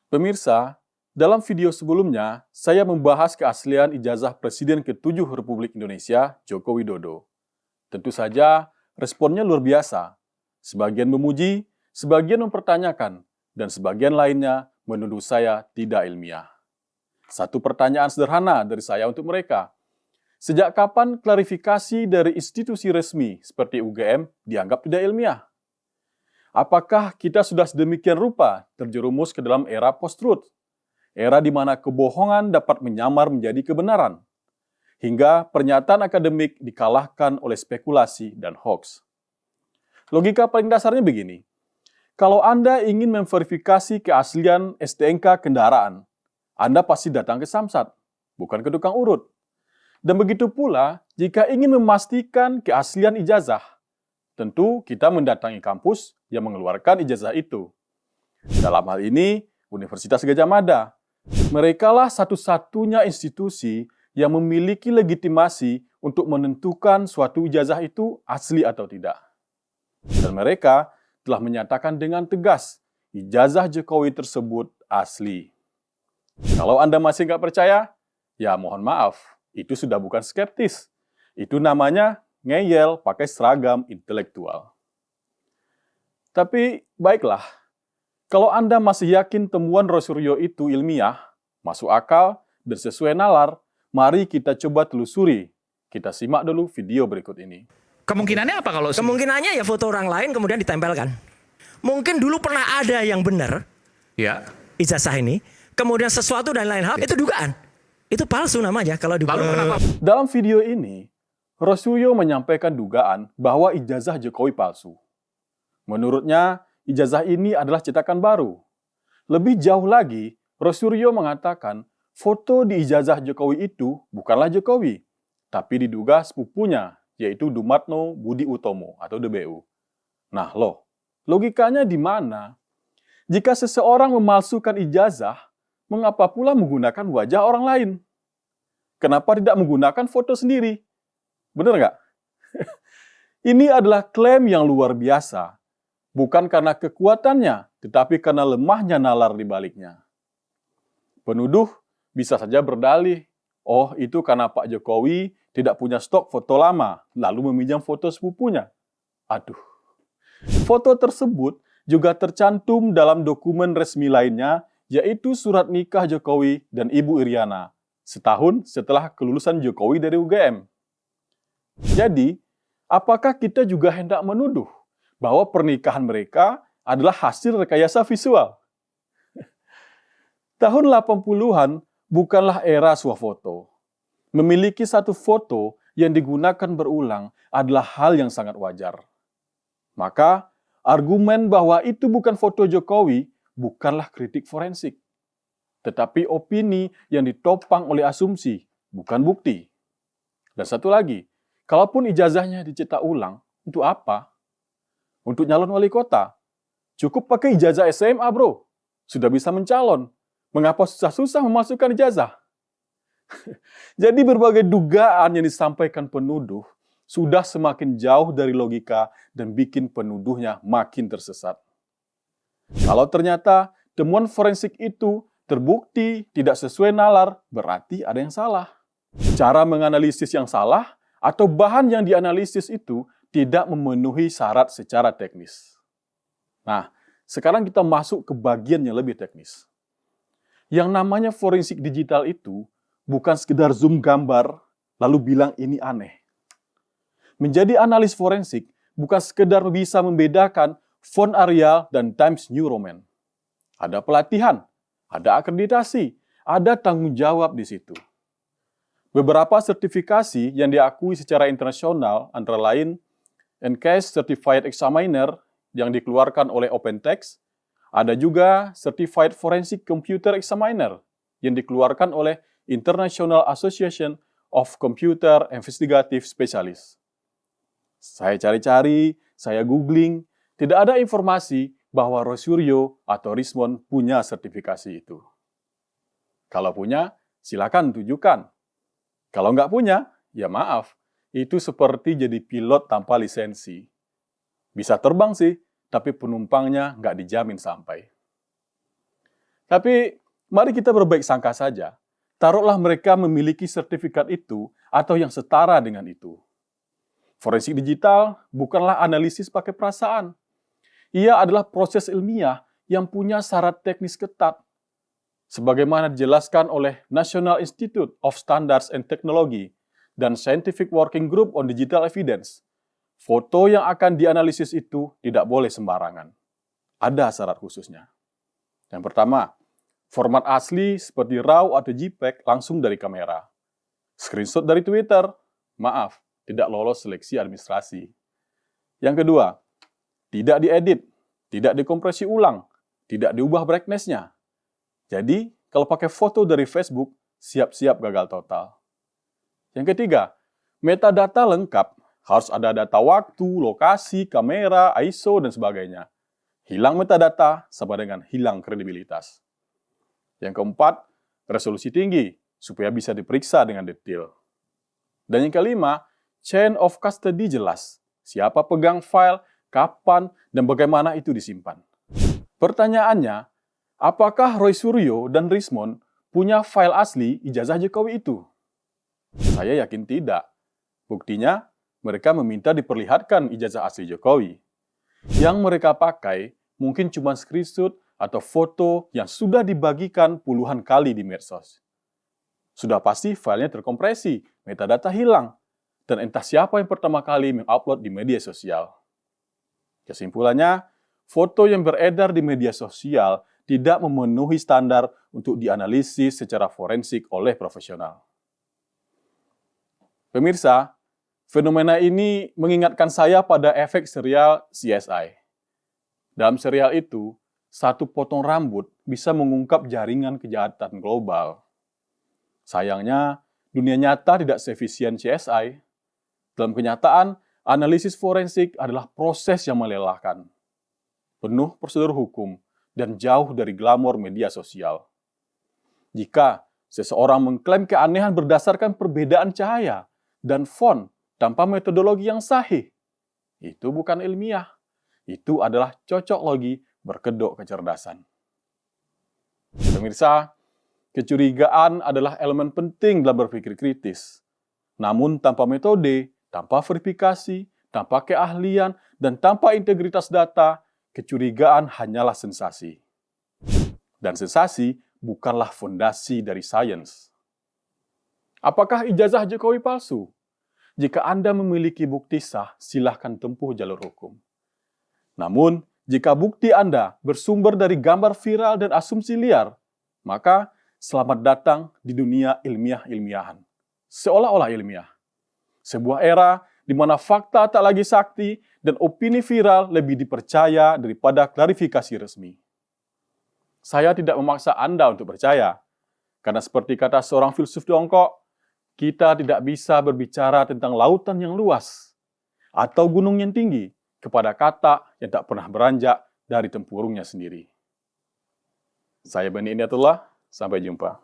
Pemirsa, dalam video sebelumnya, saya membahas keaslian ijazah Presiden ke-7 Republik Indonesia, Joko Widodo. Tentu saja, responnya luar biasa. Sebagian memuji, sebagian mempertanyakan, dan sebagian lainnya menuduh saya tidak ilmiah. Satu pertanyaan sederhana dari saya untuk mereka. Sejak kapan klarifikasi dari institusi resmi seperti UGM dianggap tidak ilmiah? Apakah kita sudah sedemikian rupa terjerumus ke dalam era post-truth? Era di mana kebohongan dapat menyamar menjadi kebenaran. Hingga pernyataan akademik dikalahkan oleh spekulasi dan hoax. Logika paling dasarnya begini. Kalau Anda ingin memverifikasi keaslian STNK kendaraan, Anda pasti datang ke Samsat, bukan ke tukang urut. Dan begitu pula, jika ingin memastikan keaslian ijazah, tentu kita mendatangi kampus yang mengeluarkan ijazah itu. Dalam hal ini, Universitas Gadjah Mada. Merekalah satu-satunya institusi yang memiliki legitimasi untuk menentukan suatu ijazah itu asli atau tidak. Dan mereka telah menyatakan dengan tegas, ijazah Jokowi tersebut asli. Kalau Anda masih nggak percaya, ya mohon maaf, itu sudah bukan skeptis. Itu namanya ngeyel pakai seragam intelektual. Tapi baiklah, kalau Anda masih yakin temuan Rosuryo itu ilmiah, masuk akal, dan sesuai nalar, mari kita coba telusuri. Kita simak dulu video berikut ini. Kemungkinannya apa kalau? Kemungkinannya ya foto orang lain kemudian ditempelkan. Mungkin dulu pernah ada yang benar, Ya. ijazah ini, kemudian sesuatu dan lain hal, itu dugaan. Itu palsu namanya kalau Lalu kenapa? Dalam video ini, Rosuryo menyampaikan dugaan bahwa ijazah Jokowi palsu. Menurutnya, ijazah ini adalah cetakan baru. Lebih jauh lagi, Rosuryo mengatakan foto di ijazah Jokowi itu bukanlah Jokowi, tapi diduga sepupunya, yaitu Dumatno Budi Utomo atau DBU. Nah loh, logikanya di mana? Jika seseorang memalsukan ijazah, mengapa pula menggunakan wajah orang lain? Kenapa tidak menggunakan foto sendiri? Benar nggak? Ini adalah klaim yang luar biasa. Bukan karena kekuatannya, tetapi karena lemahnya nalar di baliknya. Penuduh bisa saja berdalih, oh itu karena Pak Jokowi tidak punya stok foto lama, lalu meminjam foto sepupunya. Aduh. Foto tersebut juga tercantum dalam dokumen resmi lainnya, yaitu surat nikah Jokowi dan Ibu Iriana, setahun setelah kelulusan Jokowi dari UGM. Jadi, apakah kita juga hendak menuduh bahwa pernikahan mereka adalah hasil rekayasa visual? Tahun 80-an bukanlah era swafoto. Memiliki satu foto yang digunakan berulang adalah hal yang sangat wajar. Maka, argumen bahwa itu bukan foto Jokowi bukanlah kritik forensik, tetapi opini yang ditopang oleh asumsi, bukan bukti. Dan satu lagi, kalaupun ijazahnya dicetak ulang, untuk apa? Untuk nyalon wali kota? Cukup pakai ijazah SMA, bro. Sudah bisa mencalon. Mengapa susah-susah memasukkan ijazah? Jadi berbagai dugaan yang disampaikan penuduh sudah semakin jauh dari logika dan bikin penuduhnya makin tersesat. Kalau ternyata temuan forensik itu terbukti tidak sesuai nalar, berarti ada yang salah. Cara menganalisis yang salah atau bahan yang dianalisis itu tidak memenuhi syarat secara teknis. Nah, sekarang kita masuk ke bagian yang lebih teknis. Yang namanya forensik digital itu bukan sekedar zoom gambar lalu bilang ini aneh. Menjadi analis forensik bukan sekedar bisa membedakan font Arial dan Times New Roman. Ada pelatihan, ada akreditasi, ada tanggung jawab di situ. Beberapa sertifikasi yang diakui secara internasional antara lain NCAS Certified Examiner yang dikeluarkan oleh OpenText, ada juga Certified Forensic Computer Examiner yang dikeluarkan oleh International Association of Computer Investigative Specialists. Saya cari-cari, saya googling, tidak ada informasi bahwa Rosuryo atau Rismond punya sertifikasi itu. Kalau punya, silakan tunjukkan. Kalau nggak punya, ya maaf, itu seperti jadi pilot tanpa lisensi. Bisa terbang sih, tapi penumpangnya nggak dijamin sampai. Tapi mari kita berbaik sangka saja. Taruhlah mereka memiliki sertifikat itu atau yang setara dengan itu. Forensik digital bukanlah analisis pakai perasaan. Ia adalah proses ilmiah yang punya syarat teknis ketat. Sebagaimana dijelaskan oleh National Institute of Standards and Technology dan Scientific Working Group on Digital Evidence, foto yang akan dianalisis itu tidak boleh sembarangan. Ada syarat khususnya. Yang pertama, format asli seperti RAW atau JPEG langsung dari kamera. Screenshot dari Twitter, maaf, tidak lolos seleksi administrasi. Yang kedua, tidak diedit, tidak dikompresi ulang, tidak diubah brightness-nya. Jadi, kalau pakai foto dari Facebook, siap-siap gagal total. Yang ketiga, metadata lengkap. Harus ada data waktu, lokasi, kamera, ISO, dan sebagainya. Hilang metadata sama dengan hilang kredibilitas. Yang keempat, resolusi tinggi, supaya bisa diperiksa dengan detail. Dan yang kelima, chain of custody jelas. Siapa pegang file, kapan, dan bagaimana itu disimpan. Pertanyaannya, apakah Roy Suryo dan Rismond punya file asli ijazah Jokowi itu? Saya yakin tidak. Buktinya, mereka meminta diperlihatkan ijazah asli Jokowi. Yang mereka pakai mungkin cuma screenshot atau foto yang sudah dibagikan puluhan kali di medsos. Sudah pasti filenya terkompresi, metadata hilang, dan entah siapa yang pertama kali mengupload di media sosial. Kesimpulannya, foto yang beredar di media sosial tidak memenuhi standar untuk dianalisis secara forensik oleh profesional. Pemirsa, fenomena ini mengingatkan saya pada efek serial CSI. Dalam serial itu, satu potong rambut bisa mengungkap jaringan kejahatan global. Sayangnya, dunia nyata tidak seefisien CSI. Dalam kenyataan, analisis forensik adalah proses yang melelahkan, penuh prosedur hukum, dan jauh dari glamor media sosial. Jika seseorang mengklaim keanehan berdasarkan perbedaan cahaya dan font tanpa metodologi yang sahih, itu bukan ilmiah. Itu adalah cocok logi berkedok kecerdasan. Pemirsa, kecurigaan adalah elemen penting dalam berpikir kritis. Namun tanpa metode, tanpa verifikasi, tanpa keahlian, dan tanpa integritas data, kecurigaan hanyalah sensasi. Dan sensasi bukanlah fondasi dari sains. Apakah ijazah Jokowi palsu? Jika Anda memiliki bukti sah, silahkan tempuh jalur hukum. Namun, jika bukti Anda bersumber dari gambar viral dan asumsi liar, maka selamat datang di dunia ilmiah-ilmiahan. Seolah-olah ilmiah. Sebuah era di mana fakta tak lagi sakti dan opini viral lebih dipercaya daripada klarifikasi resmi. Saya tidak memaksa Anda untuk percaya, karena seperti kata seorang filsuf Tiongkok, kita tidak bisa berbicara tentang lautan yang luas atau gunung yang tinggi kepada kata yang tak pernah beranjak dari tempurungnya sendiri. Saya Bani Indiatullah, sampai jumpa.